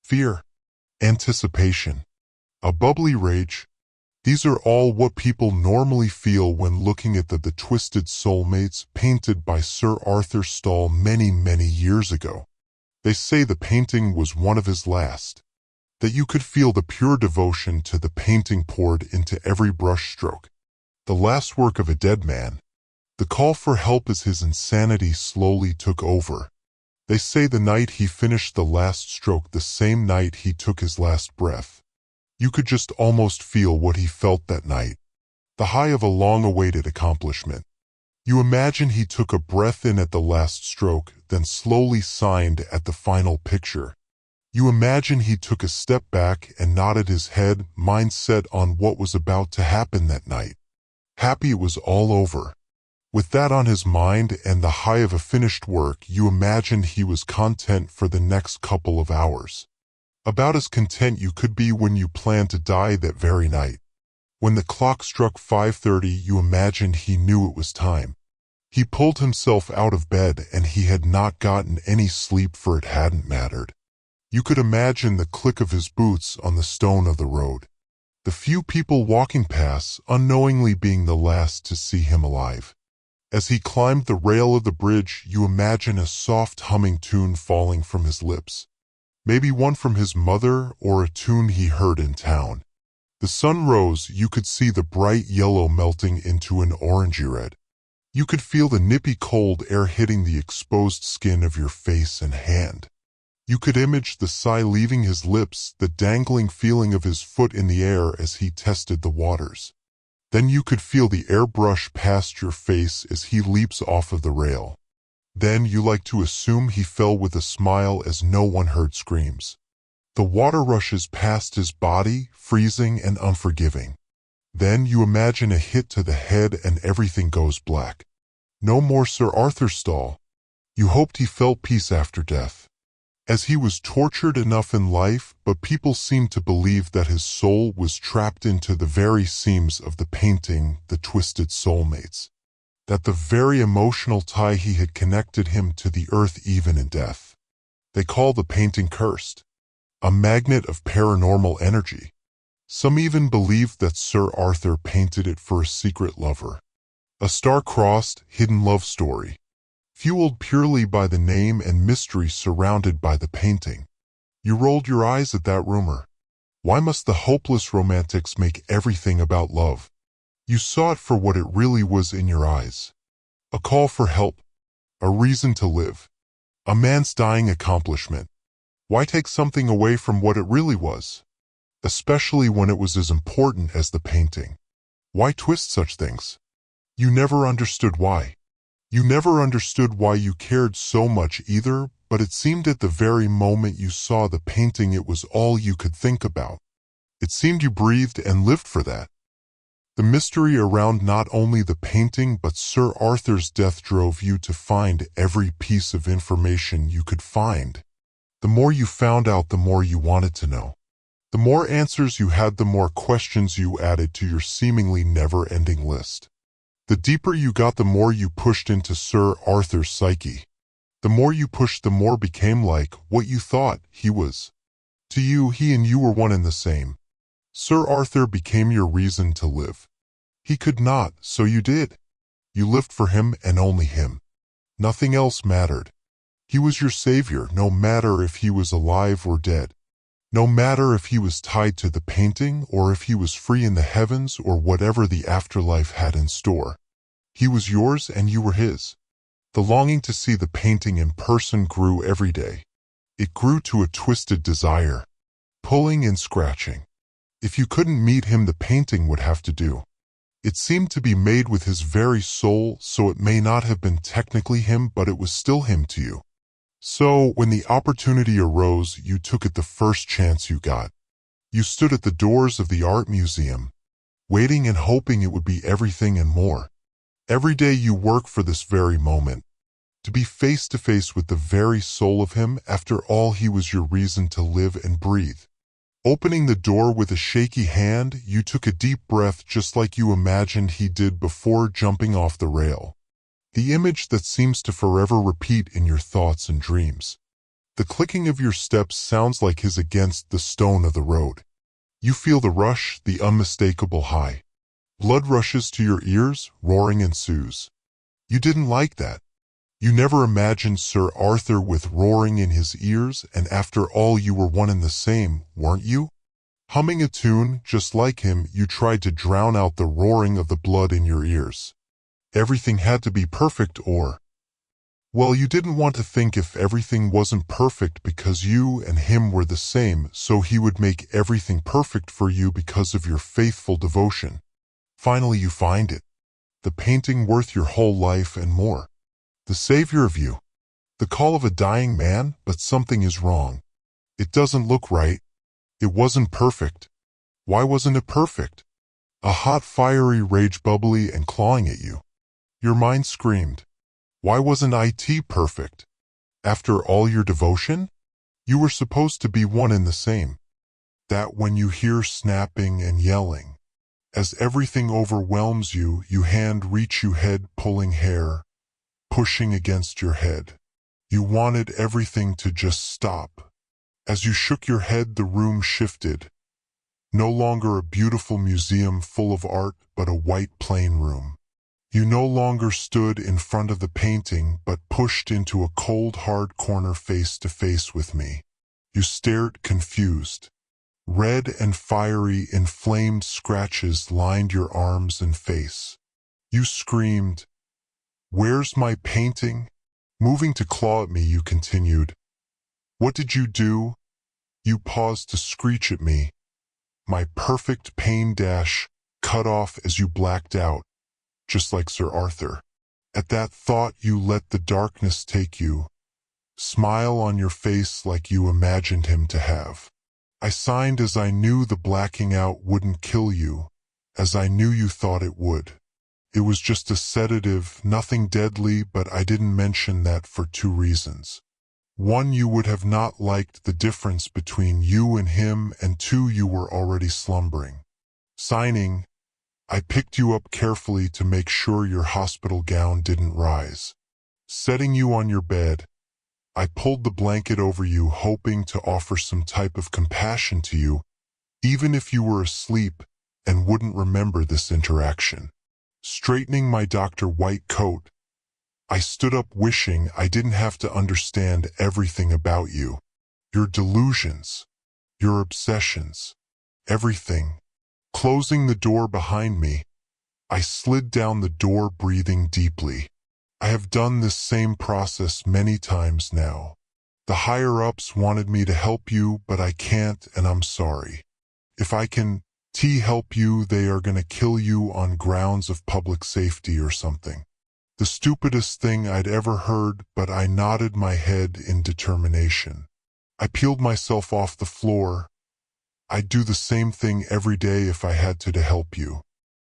fear, anticipation, a bubbly rage. These are all what people normally feel when looking at the twisted Soulmates painted by Sir Arthur Stahl many years ago. They say the painting was one of his last, that you could feel the pure devotion to the painting poured into every brushstroke. The last work of a dead man. The call for help as his insanity slowly took over. They say the night he finished the last stroke, the same night he took his last breath. You could just almost feel what he felt that night. The high of a long-awaited accomplishment. You imagine he took a breath in at the last stroke, then slowly signed at the final picture. You imagine he took a step back and nodded his head, mind set on what was about to happen that night. Happy it was all over. With that on his mind and the high of a finished work, you imagined he was content for the next couple of hours. About as content you could be when you planned to die that very night. When the clock struck 5:30, you imagined he knew it was time. He pulled himself out of bed and he had not gotten any sleep, for it hadn't mattered. You could imagine the click of his boots on the stone of the road. The few people walking past, unknowingly being the last to see him alive. As he climbed the rail of the bridge, you imagine a soft humming tune falling from his lips. Maybe one from his mother or a tune he heard in town. The sun rose, you could see the bright yellow melting into an orangey red. You could feel the nippy cold air hitting the exposed skin of your face and hand. You could image the sigh leaving his lips, the dangling feeling of his foot in the air as he tested the waters. Then you could feel the air brush past your face as he leaps off of the rail. Then you like to assume he fell with a smile as no one heard screams. The water rushes past his body, freezing and unforgiving. Then you imagine a hit to the head and everything goes black. No more Sir Arthur Stahl. You hoped he felt peace after death, as he was tortured enough in life, but people seemed to believe that his soul was trapped into the very seams of the painting, the twisted Soulmates. That the very emotional tie he had connected him to the earth even in death. They call the painting cursed, a magnet of paranormal energy. Some even believed that Sir Arthur painted it for a secret lover. A star-crossed, hidden love story, fueled purely by the name and mystery surrounded by the painting. You rolled your eyes at that rumor. Why must the hopeless romantics make everything about love? You saw it for what it really was in your eyes. A call for help. A reason to live. A man's dying accomplishment. Why take something away from what it really was? Especially when it was as important as the painting. Why twist such things? You never understood why. You never understood why you cared so much either, but it seemed at the very moment you saw the painting it was all you could think about. It seemed you breathed and lived for that. The mystery around not only the painting but Sir Arthur's death drove you to find every piece of information you could find. The more you found out, the more you wanted to know. The more answers you had, the more questions you added to your seemingly never-ending list. The deeper you got, the more you pushed into Sir Arthur's psyche. The more you pushed, the more became like what you thought he was. To you, he and you were one and the same. Sir Arthur became your reason to live. He could not, so you did. You lived for him and only him. Nothing else mattered. He was your savior, no matter if he was alive or dead. No matter if he was tied to the painting or if he was free in the heavens or whatever the afterlife had in store. He was yours and you were his. The longing to see the painting in person grew every day. It grew to a twisted desire, pulling and scratching. If you couldn't meet him, the painting would have to do. It seemed to be made with his very soul, so it may not have been technically him, but it was still him to you. So, when the opportunity arose, you took it the first chance you got. You stood at the doors of the art museum, waiting and hoping it would be everything and more. Every day you work for this very moment, to be face to face with the very soul of him. After all, he was your reason to live and breathe. Opening the door with a shaky hand, you took a deep breath just like you imagined he did before jumping off the rail. The image that seems to forever repeat in your thoughts and dreams. The clicking of your steps sounds like his against the stone of the road. You feel the rush, the unmistakable high. Blood rushes to your ears, roaring ensues. You didn't like that. You never imagined Sir Arthur with roaring in his ears, and after all you were one and the same, weren't you? Humming a tune, just like him, you tried to drown out the roaring of the blood in your ears. Everything had to be perfect well, you didn't want to think if everything wasn't perfect because you and him were the same, so he would make everything perfect for you because of your faithful devotion. Finally you find it. The painting worth your whole life and more. The savior of you. The call of a dying man, but something is wrong. It doesn't look right. It wasn't perfect. Why wasn't it perfect? A hot fiery rage bubbly and clawing at you. Your mind screamed. Why wasn't it perfect? After all your devotion? You were supposed to be one and the same. That when you hear snapping and yelling, as everything overwhelms you, you hand reach you head pulling hair, pushing against your head. You wanted everything to just stop. As you shook your head, the room shifted. No longer a beautiful museum full of art, but a white plain room. You no longer stood in front of the painting, but pushed into a cold, hard corner face to face with me. You stared confused. Red and fiery, inflamed scratches lined your arms and face. You screamed, "Where's my painting?" Moving to claw at me, you continued, "What did you do?" You paused to screech at me. My perfect pain dash cut off as you blacked out, just like Sir Arthur. At that thought, you let the darkness take you. Smile on your face like you imagined him to have. I signed as I knew the blacking out wouldn't kill you, as I knew you thought it would. It was just a sedative, nothing deadly, but I didn't mention that for two reasons. One, you would have not liked the difference between you and him, and two, you were already slumbering. Signing, I picked you up carefully to make sure your hospital gown didn't rise. Setting you on your bed, I pulled the blanket over you, hoping to offer some type of compassion to you, even if you were asleep and wouldn't remember this interaction. Straightening my Dr. White coat, I stood up wishing I didn't have to understand everything about you. Your delusions, your obsessions, everything. Closing the door behind me, I slid down the door, breathing deeply. I have done this same process many times now. The higher-ups wanted me to help you, but I can't, and I'm sorry. If I can help you, they are gonna kill you on grounds of public safety or something. The stupidest thing I'd ever heard, but I nodded my head in determination. I peeled myself off the floor. I'd do the same thing every day if I had to help you.